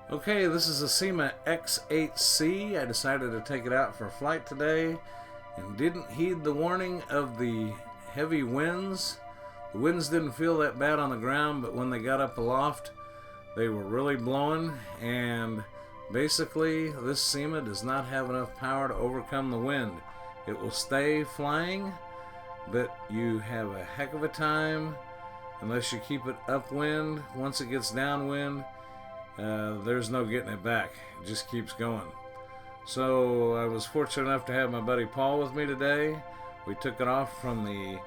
Okay, this is a Sma X8C. I decided to take it out for a flight today and didn't heed the warning of the heavy winds. The winds didn't feel that bad on the ground, but when they got up aloft, they were really blowing, and basically this Sma does not have enough power to overcome the wind. It will stay flying, but you have a heck of a time unless you keep it upwind. Once it gets downwind, there's no getting it back. It just keeps going. So I was fortunate enough to have my buddy Paul with me today. We took it off from the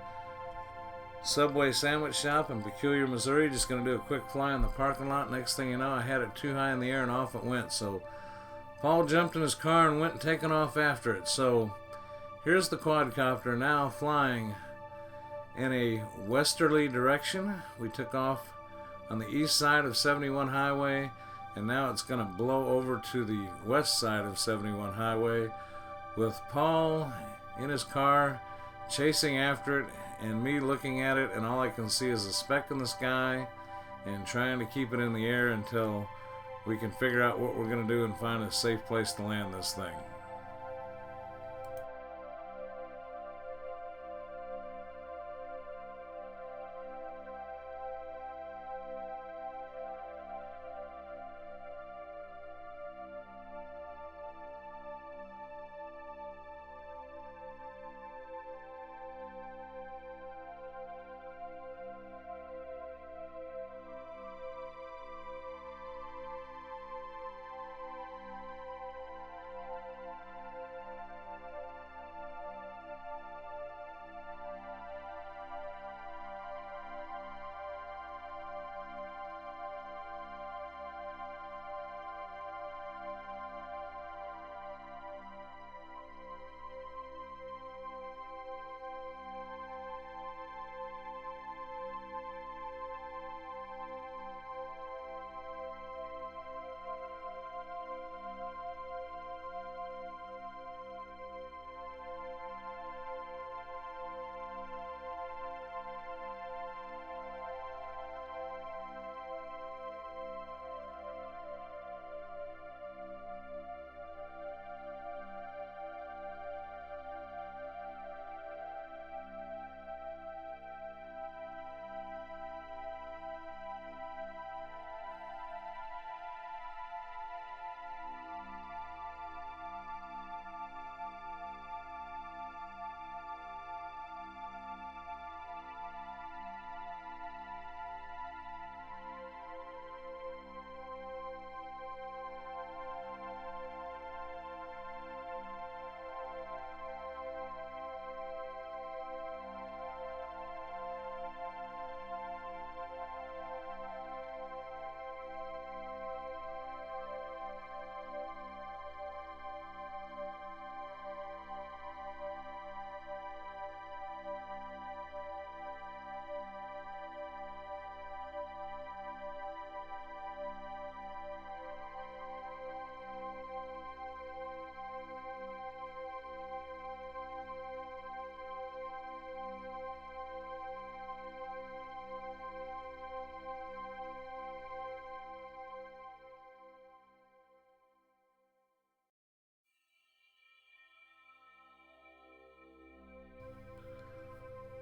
Subway sandwich shop in Peculiar, Missouri. Just going to do a quick fly in the parking lot. Next thing you know, I had it too high in the air and off it went. So Paul jumped in his car and went taking off after it. So here's the quadcopter now flying in a westerly direction. We took off on the east side of 71 Highway, and now it's going to blow over to the west side of 71 Highway with Paul in his car chasing after it and me looking at it, and all I can see is a speck in the sky and trying to keep it in the air until we can figure out what we're going to do and find a safe place to land this thing.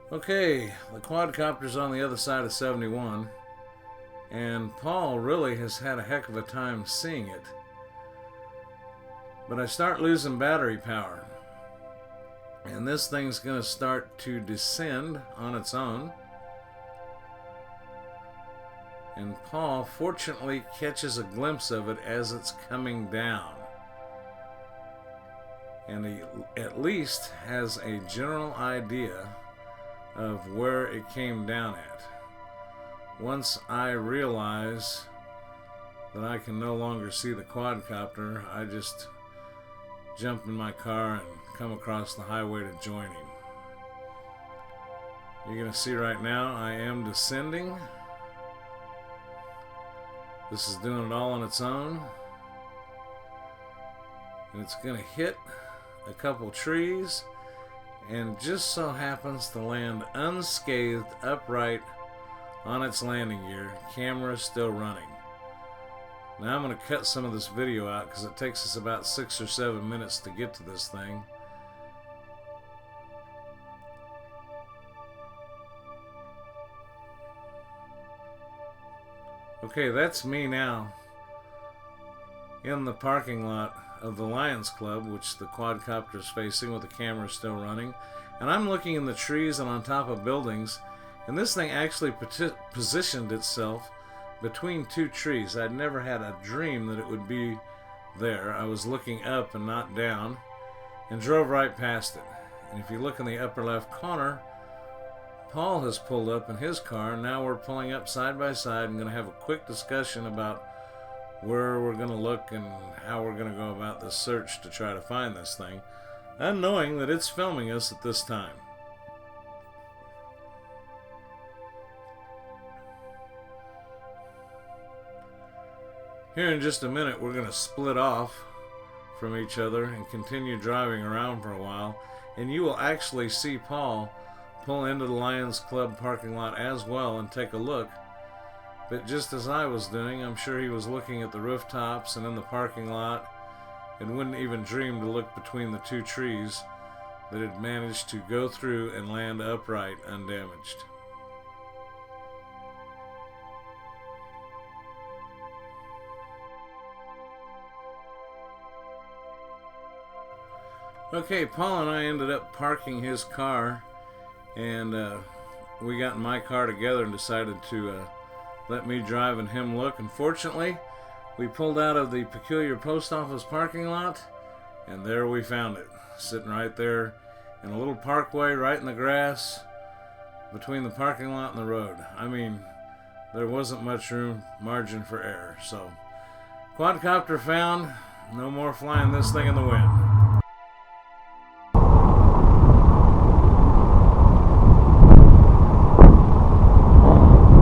Okay, the quadcopter's on the other side of 71, and Paul really has had a heck of a time seeing it. But I start losing battery power, and this thing's going to start to descend on its own. And Paul fortunately catches a glimpse of it as it's coming down, and he at least has a general idea of where it came down at. Once I realize that I can no longer see the quadcopter, I just jump in my car and come across the highway to join him. You're going to see right now I am descending. This is doing it all on its own, and it's going to hit a couple trees and just so happens to land unscathed upright on its landing gear. Camera still running. Now I'm going to cut some of this video out because it takes us about 6 or 7 minutes to get to this thing. Okay, that's me now in the parking lot of the Lions Club, which the quadcopter is facing with the camera still running. And I'm looking in the trees and on top of buildings, and this thing actually positioned itself between two trees. I'd never had a dream that it would be there. I was looking up and not down, and drove right past it. And if you look in the upper left corner, Paul has pulled up in his car, and now we're pulling up side by side and going to have a quick discussion about where we're going to look and how we're going to go about this search to try to find this thing, unknowing that it's filming us at this time. Here in just a minute, we're going to split off from each other and continue driving around for a while, and you will actually see Paul pull into the Lions Club parking lot as well and take a look. But just as I was doing, I'm sure he was looking at the rooftops and in the parking lot and wouldn't even dream to look between the two trees that had managed to go through and land upright undamaged. Okay, Paul and I ended up parking his car, and we got in my car together and decided to let me drive and him look. Unfortunately, we pulled out of the peculiar post office parking lot, and there we found it, sitting right there in a little parkway right in the grass between the parking lot and the road. I mean, there wasn't much margin for error. So, quadcopter found, no more flying this thing in the wind.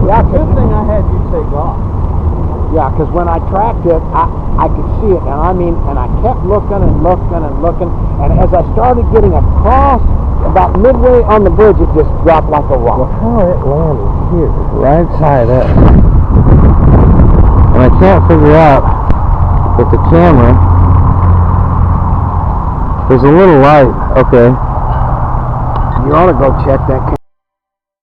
Yeah, good thing I had you take off. Yeah, because when I tracked it, I could see it, and I mean, and I kept looking and looking and looking, and as I started getting across, about midway on the bridge, it just dropped like a rock. Well, how it landed here, right side up, and I can't figure out with the camera. There's a little light. Okay. You ought to go check that